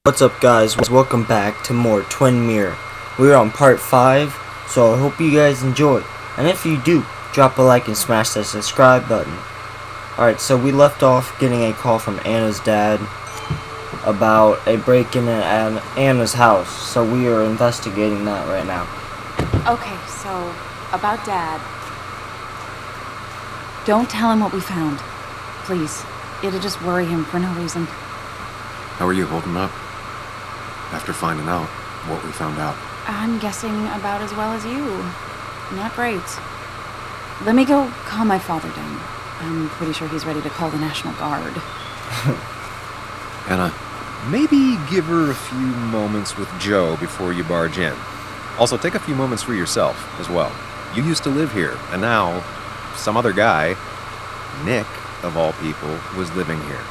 What's up guys, welcome back to more Twin Mirror. We're on part 5, so I hope you guys enjoy. And if you do, drop a like and smash that subscribe button. Alright, so we left off getting a call from Anna's dad about a break-in at Anna's house. So we are investigating that right now. Okay, so about Dad. Don't tell him what we found. Please. It'll just worry him for no reason. How are you holding up? After finding out what we found out. I'm guessing about as well as you. Not great. Let me go calm my father down. I'm pretty sure he's ready to call the National Guard. Anna, maybe give her a few moments with Joe before you barge in. Also, take a few moments for yourself as well. You used to live here, and now some other guy, Nick, of all people, was living here.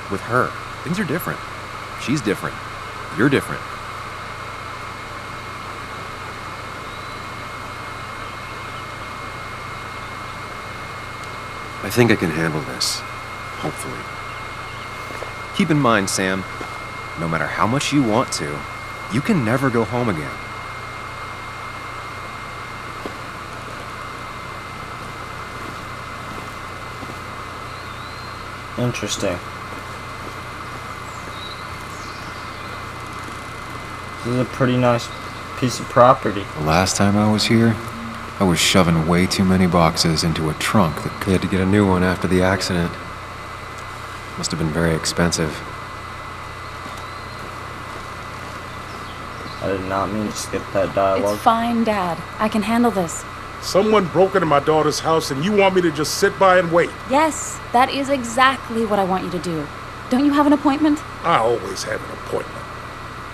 With her. Things are different. She's different. You're different. I think I can handle this. Hopefully. Keep in mind, Sam, no matter how much you want to, you can never go home again. Interesting. This is a pretty nice piece of property. The last time I was here, I was shoving way too many boxes into a trunk that We had to get a new one after the accident. Must have been very expensive. I did not mean to skip that dialogue. It's fine, Dad. I can handle this. Someone broke into my daughter's house and you want me to just sit by and wait? Yes, that is exactly what I want you to do. Don't you have an appointment? I always have an appointment.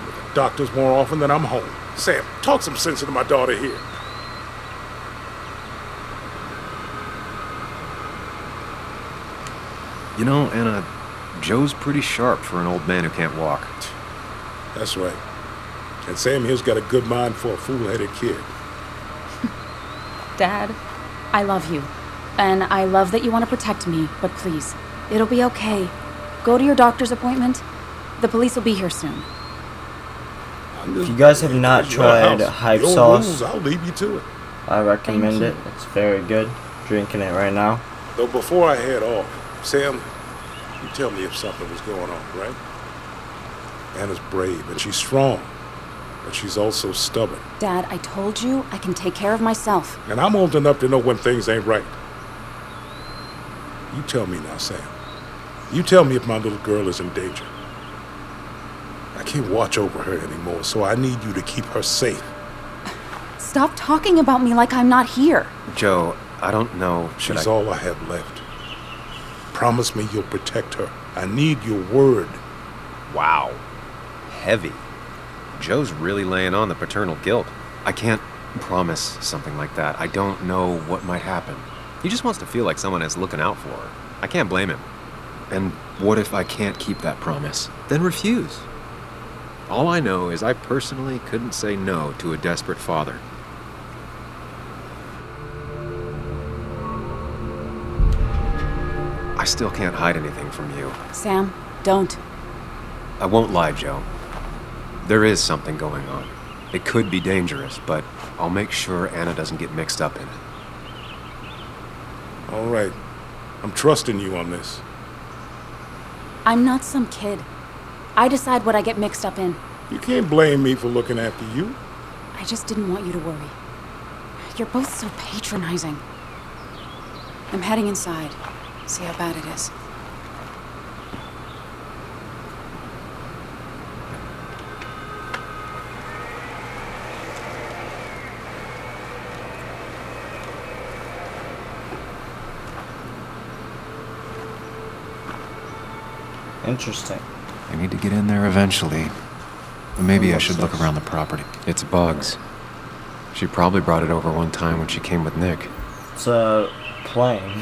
With the doctors more often than I'm home. Sam, talk some sense into my daughter here. You know, Anna, Joe's pretty sharp for an old man who can't walk. That's right. And Sam here's got a good mind for a fool-headed kid. Dad, I love you. And I love that you want to protect me, but please, it'll be okay. Go to your doctor's appointment. The police will be here soon. If you guys have not It's your tried house. hype Your sauce, rules, I'll leave you to it. I recommend Thank it. you. It's very good. Drinking it right now. Though before I head off, Sam, you tell me if something was going on, right? Anna's brave and she's strong, but she's also stubborn. Dad, I told you I can take care of myself. And I'm old enough to know when things ain't right. You tell me now, Sam. You tell me if my little girl is in danger. I can't watch over her anymore, so I need you to keep her safe. Stop talking about me like I'm not here. Joe, I don't know. She's all I have left. Promise me you'll protect her. I need your word. Wow. Heavy. Joe's really laying on the paternal guilt. I can't promise something like that. I don't know what might happen. He just wants to feel like someone is looking out for her. I can't blame him. And what if I can't keep that promise? Then refuse. All I know is I personally couldn't say no to a desperate father. I still can't hide anything from you. Sam, don't. I won't lie, Joe. There is something going on. It could be dangerous, but I'll make sure Anna doesn't get mixed up in it. All right. I'm trusting you on this. I'm not some kid. I decide what I get mixed up in. You can't blame me for looking after you. I just didn't want you to worry. You're both so patronizing. I'm heading inside. See how bad it is. Interesting. I need to get in there eventually. But maybe I What's should look this? around the property. It's bugs. She probably brought it over one time when she came with Nick. It's a plane.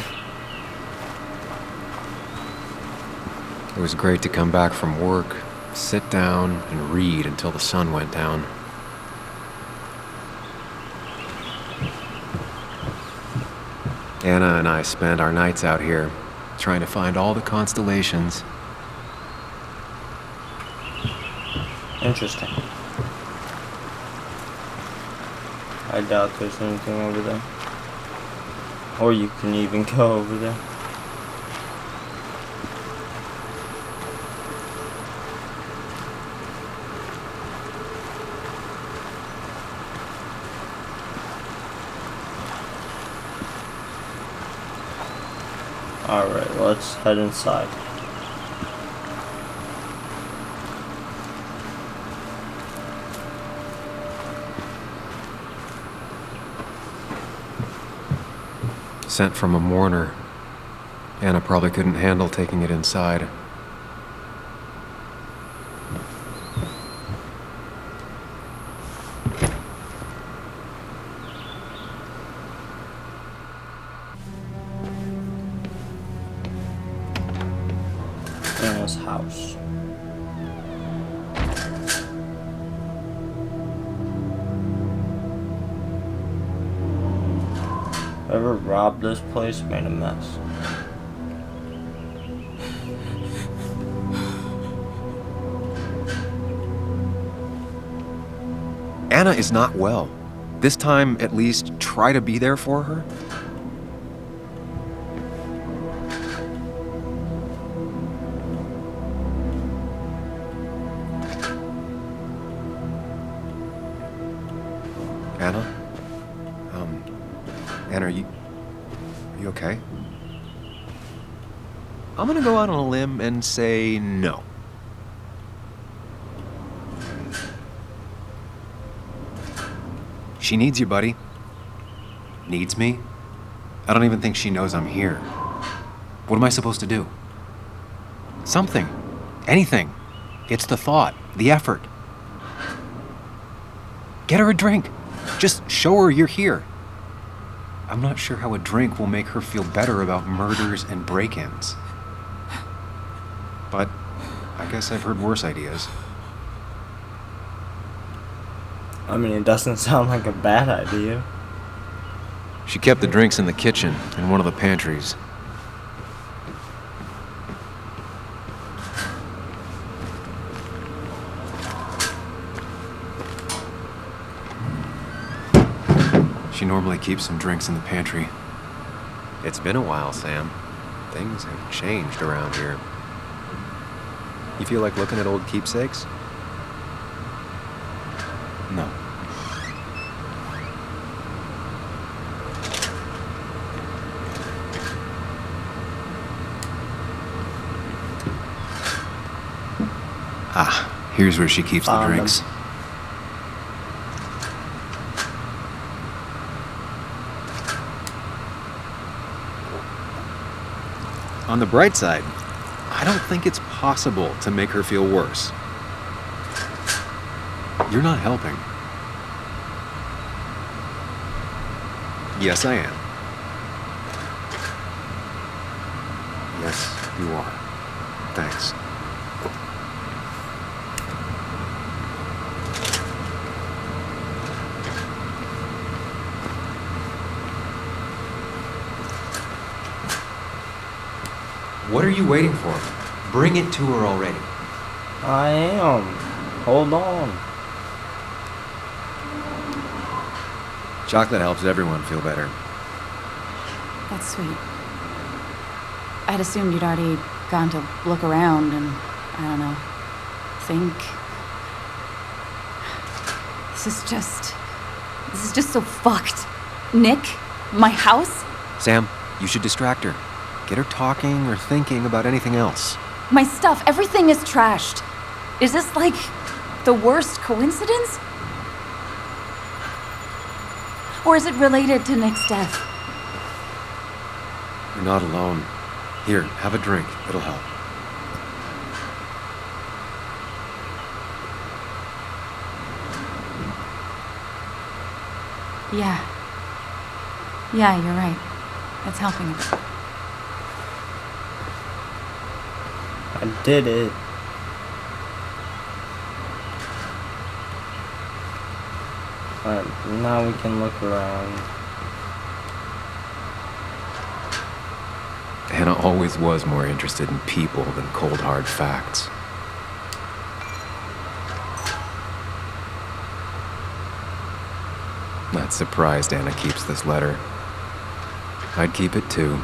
It was great to come back from work, sit down, and read until the sun went down. Anna and I spend our nights out here, trying to find all the constellations Interesting. I doubt there's anything over there. Or you can even go over there. Alright, let's head inside. Sent from a mourner. Anna probably couldn't handle taking it inside. Anna's house. Whoever robbed this place made a mess. Anna is not well. This time, at least, try to be there for her. Anna? Anna, are you okay? I'm gonna go out on a limb and say no. She needs you, buddy. Needs me? I don't even think she knows I'm here. What am I supposed to do? Something. Anything. It's the thought, the effort. Get her a drink. Just show her you're here. I'm not sure how a drink will make her feel better about murders and break-ins. But I guess I've heard worse ideas. I mean, it doesn't sound like a bad idea. She kept the drinks in the kitchen, in one of the pantries. She normally keeps some drinks in the pantry. It's been a while, Sam. Things have changed around here. You feel like looking at old keepsakes? No. Ah, here's where she keeps the Found them. drinks. On the bright side, I don't think it's possible to make her feel worse. You're not helping. Yes, I am. Yes, you are. Thanks. What are you waiting for? Bring it to her already. I am. Hold on. Chocolate helps everyone feel better. That's sweet. I'd assumed you'd already gone to look around and, I don't know, think. This is just so fucked. Nick? My house? Sam, you should distract her. Get her talking or thinking about anything else. My stuff, everything is trashed. Is this like the worst coincidence? Or is it related to Nick's death? You're not alone. Here, have a drink. It'll help. Yeah. Yeah, you're right. It's helping. I did it. Alright, now we can look around. Hannah always was more interested in people than cold hard facts. Not surprised Anna keeps this letter. I'd keep it too.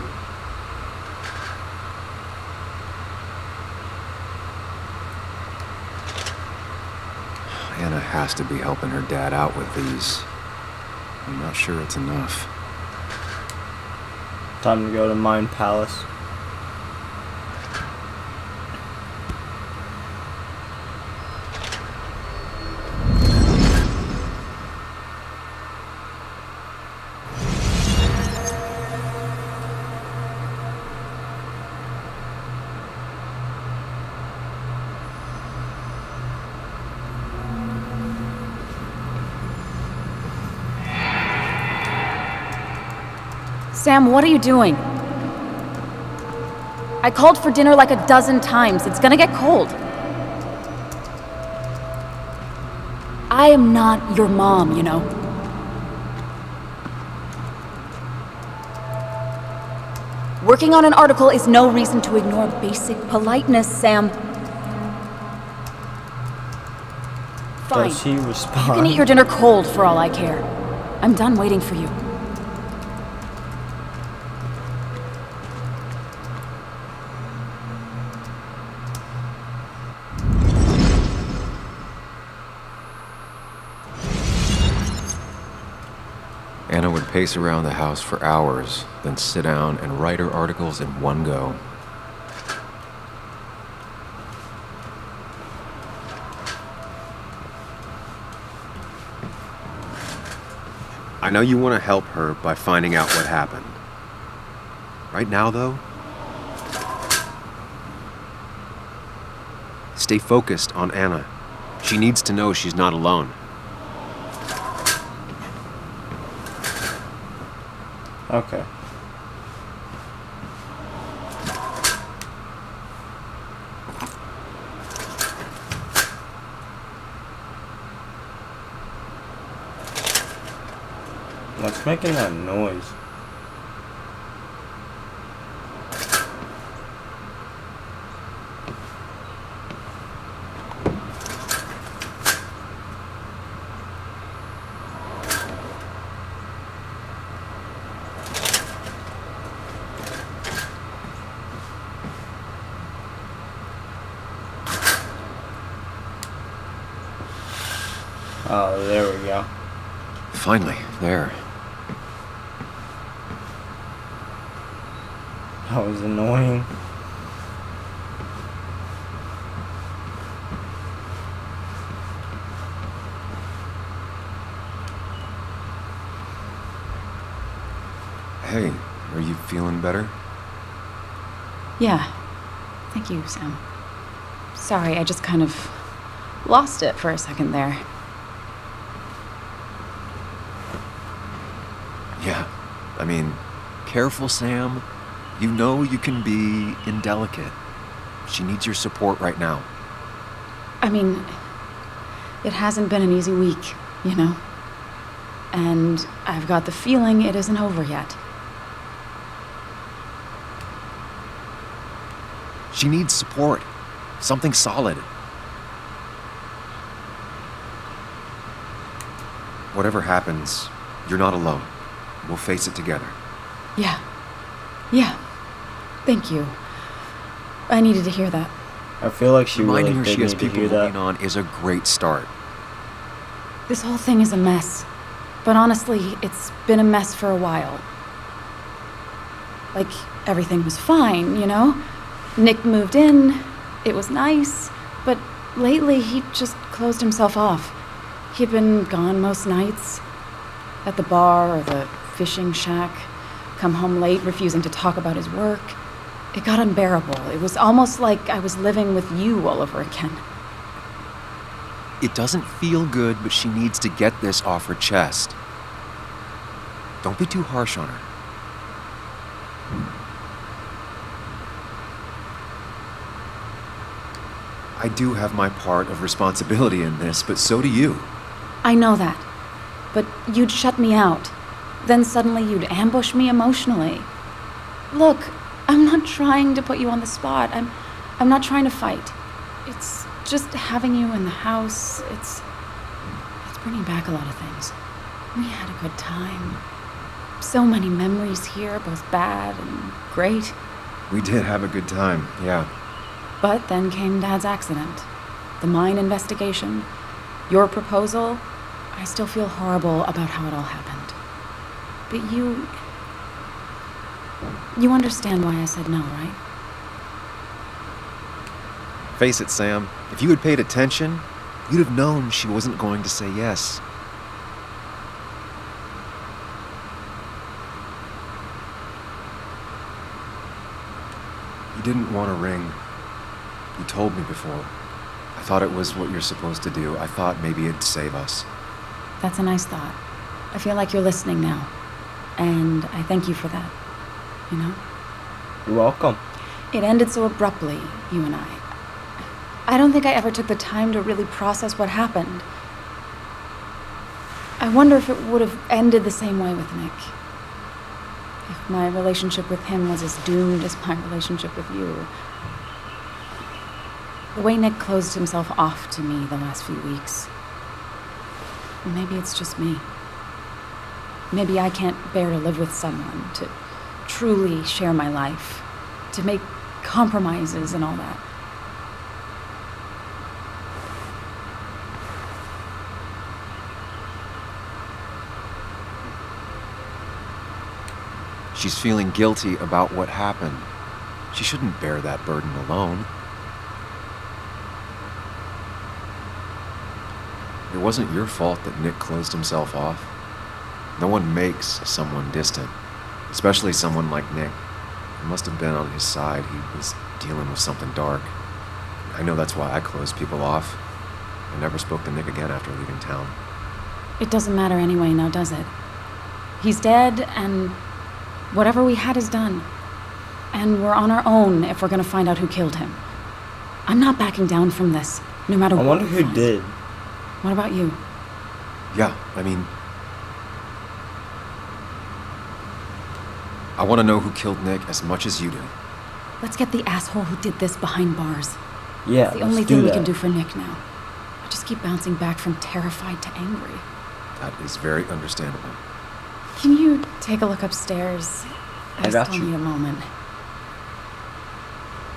Anna has to be helping her dad out with these. I'm not sure it's enough. Time to go to Mind Palace. Sam, what are you doing? I called for dinner like a dozen times. It's gonna get cold. I am not your mom, you know. Working on an article is no reason to ignore basic politeness, Sam. Fine. Does he respond? You can eat your dinner cold for all I care. I'm done waiting for you. Anna would pace around the house for hours, then sit down and write her articles in one go. I know you want to help her by finding out what happened. Right now, though, stay focused on Anna. She needs to know she's not alone. Okay. What's making that noise? Oh, there we go. Finally, there. That was annoying. Hey, are you feeling better? Yeah. Thank you, Sam. Sorry, I just kind of lost it for a second there. Yeah. I mean, careful, Sam. You know you can be indelicate. She needs your support right now. I mean, it hasn't been an easy week, you know? And I've got the feeling it isn't over yet. She needs support. Something solid. Whatever happens, you're not alone. We'll face it together. Yeah. Yeah. Thank you. I needed to hear that. I feel like she Reminding really her she did has need to people hear to that. lean on is a great start. This whole thing is a mess. But honestly, it's been a mess for a while. Like, everything was fine, you know? Nick moved in, it was nice, but lately he just closed himself off. He'd been gone most nights, at the bar or the fishing shack, come home late, refusing to talk about his work. It got unbearable. It was almost like I was living with you all over again. It doesn't feel good, but she needs to get this off her chest. Don't be too harsh on her. I do have my part of responsibility in this, but so do you. I know that. But you'd shut me out. Then suddenly you'd ambush me emotionally. Look, I'm not trying to put you on the spot. I'm not trying to fight. It's just having you in the house. It's bringing back a lot of things. We had a good time. So many memories here, both bad and great. We did have a good time, yeah. But then came Dad's accident. The mine investigation. Your proposal. I still feel horrible about how it all happened. But you understand why I said no, right? Face it, Sam. If you had paid attention, you'd have known she wasn't going to say yes. You didn't want a ring. You told me before. I thought it was what you're supposed to do. I thought maybe it'd save us. That's a nice thought. I feel like you're listening now. And I thank you for that. You know? You're welcome. It ended so abruptly, you and I. I don't think I ever took the time to really process what happened. I wonder if it would have ended the same way with Nick. If my relationship with him was as doomed as my relationship with you. The way Nick closed himself off to me the last few weeks. Maybe it's just me. Maybe I can't bear to live with someone, to truly share my life, to make compromises and all that. She's feeling guilty about what happened. She shouldn't bear that burden alone. It wasn't your fault that Nick closed himself off. No one makes someone distant, especially someone like Nick. It must have been on his side. He was dealing with something dark. I know that's why I closed people off. I never spoke to Nick again after leaving town. It doesn't matter anyway now, does it? He's dead, and whatever we had is done. And we're on our own if we're gonna find out who killed him. I'm not backing down from this, no matter what. I wonder we who find. did. What about you? Yeah, I mean, I want to know who killed Nick as much as you do. Let's get the asshole who did this behind bars. Yeah, It's the let's only do thing we that. can do for Nick now. I just keep bouncing back from terrified to angry. That is very understandable. Can you take a look upstairs? I got still you. need a moment.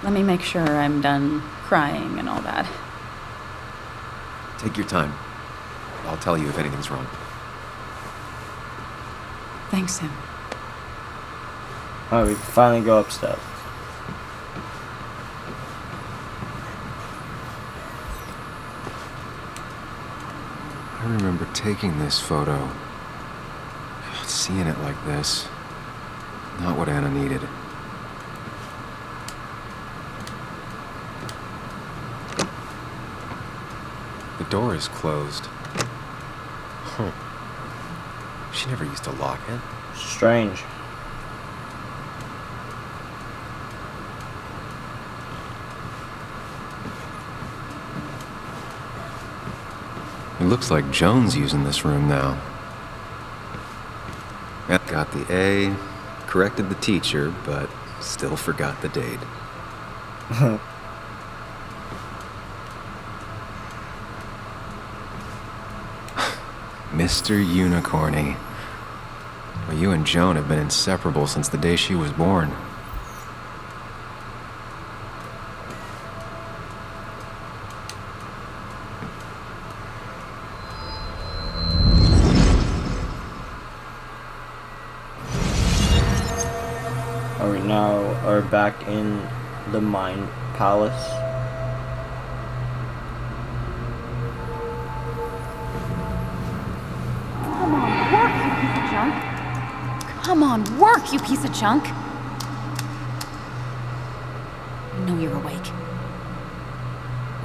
Let me make sure I'm done crying and all that. Take your time. I'll tell you if anything's wrong. Thanks, Sam. Alright, we can finally go upstairs. I remember taking this photo. God, seeing it like this. Not what Anna needed. The door is closed. Huh. She never used to lock it. Strange. It looks like Joan's using this room now. Got the A, corrected the teacher, but still forgot the date. Mr. Unicorny. Well, you and Joan have been inseparable since the day she was born. Alright, now are back in the Mine Palace. Come on, work, you piece of junk! I know you're awake.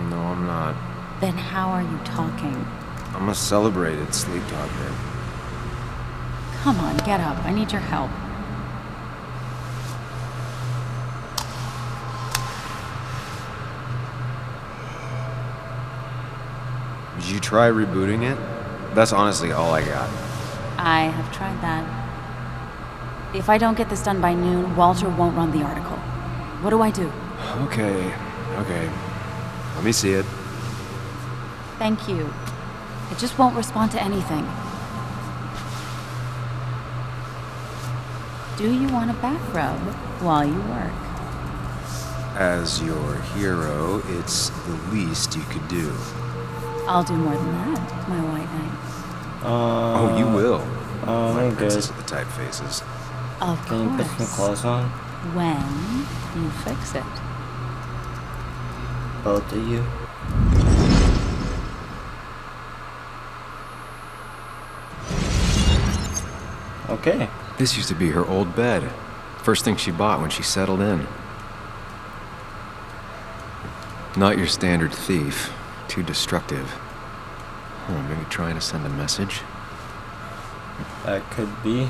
No, I'm not. Then how are you talking? I'm a celebrated sleep talker. Come on, get up. I need your help. Did you try rebooting it? That's honestly all I got. I have tried that. If I don't get this done by noon, Walter won't run the article. What do I do? Okay. Let me see it. Thank you. It just won't respond to anything. Do you want a back rub while you work? As your hero, it's the least you could do. I'll do more than that, my white knight. Oh, you will. I'm good. Princess of the Typefaces. Of Can you put some course. clothes on? When you fix it. Both of you. Okay. This used to be her old bed. First thing she bought when she settled in. Not your standard thief. Too destructive. Maybe trying to send a message? That could be.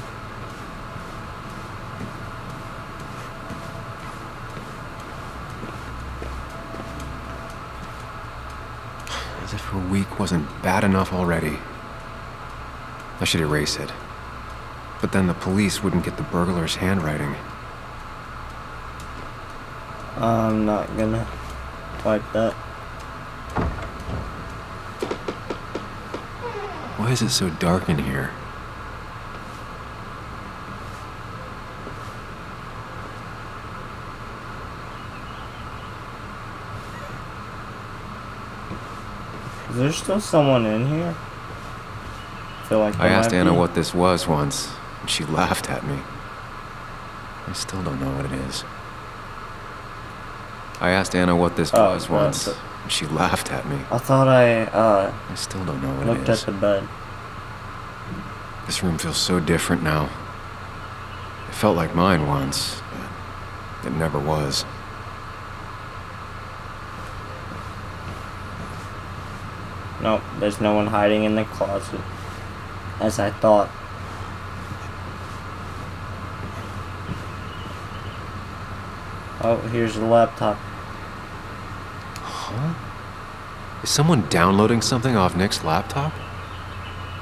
As if her week wasn't bad enough already. I should erase it. But then the police wouldn't get the burglar's handwriting. I'm not gonna type that. Why is it so dark in here? Is there still someone in here? I feel like I there asked might Anna be. what this was once, and she laughed at me. I still don't know what it is. I asked Anna what this Oh, was yeah, once, but- and she laughed at me. I thought I I still don't know what looked it at is. the bed. This room feels so different now. It felt like mine once, but it never was. Nope, there's no one hiding in the closet. As I thought. Oh, here's the laptop. Huh? Is someone downloading something off Nick's laptop?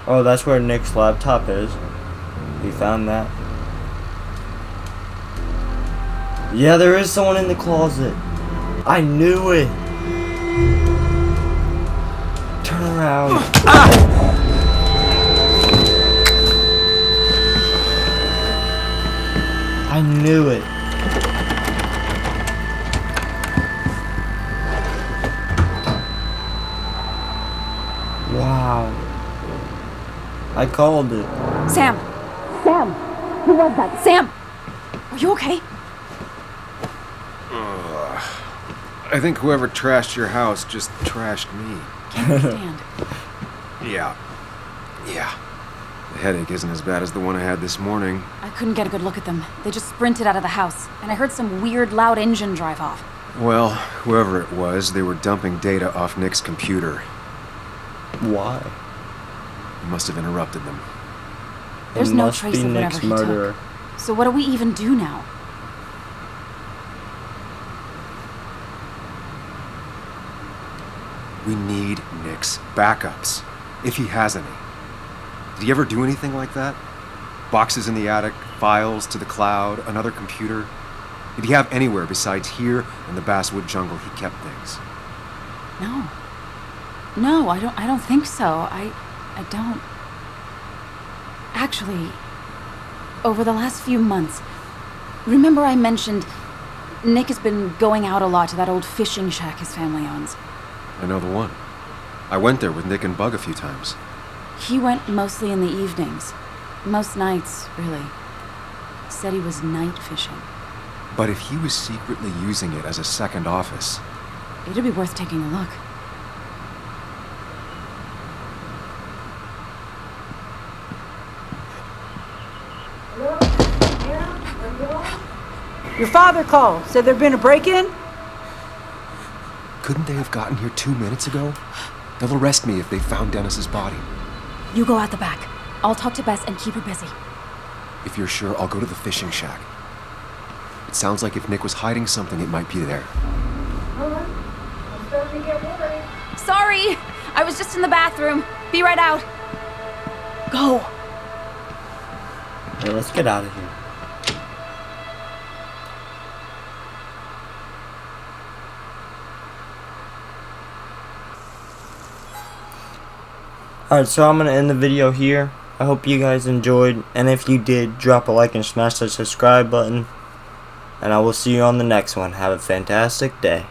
Oh, that's where Nick's laptop is. We found that. Yeah, there is someone in the closet. I knew it. Turn around. I knew it. Wow. I called it. Sam! Sam! Who was that? Sam! Are you okay? I think whoever trashed your house just trashed me. Can't understand. Yeah. The headache isn't as bad as the one I had this morning. I couldn't get a good look at them. They just sprinted out of the house, and I heard some weird, loud engine drive off. Well, whoever it was, they were dumping data off Nick's computer. Why? You must have interrupted them. There's It no must trace be of whatever Nick's he murderer. took. So what do we even do now? We need Nick's backups, if he has any. Did he ever do anything like that? Boxes in the attic, files to the cloud, another computer? Did he have anywhere besides here in the Basswood jungle he kept things? No. No, I don't think so. I don't. Actually, over the last few months, remember I mentioned Nick has been going out a lot to that old fishing shack his family owns. I know the one. I went there with Nick and Bug a few times. He went mostly in the evenings. Most nights, really. Said he was night fishing. But if he was secretly using it as a second office, It'd be worth taking a look. Your father called, said there'd been a break-in? couldn't they have gotten here 2 minutes ago? They'll arrest me if they found Dennis's body. You go out the back. I'll talk to Bess and keep her busy. If you're sure, I'll go to the fishing shack. It sounds like if Nick was hiding something, it might be there. Sorry! I was just in the bathroom. Be right out. Go. Hey, let's get out of here. Alright, so I'm going to end the video here. I hope you guys enjoyed, and if you did, drop a like and smash that subscribe button. And I will see you on the next one. Have a fantastic day.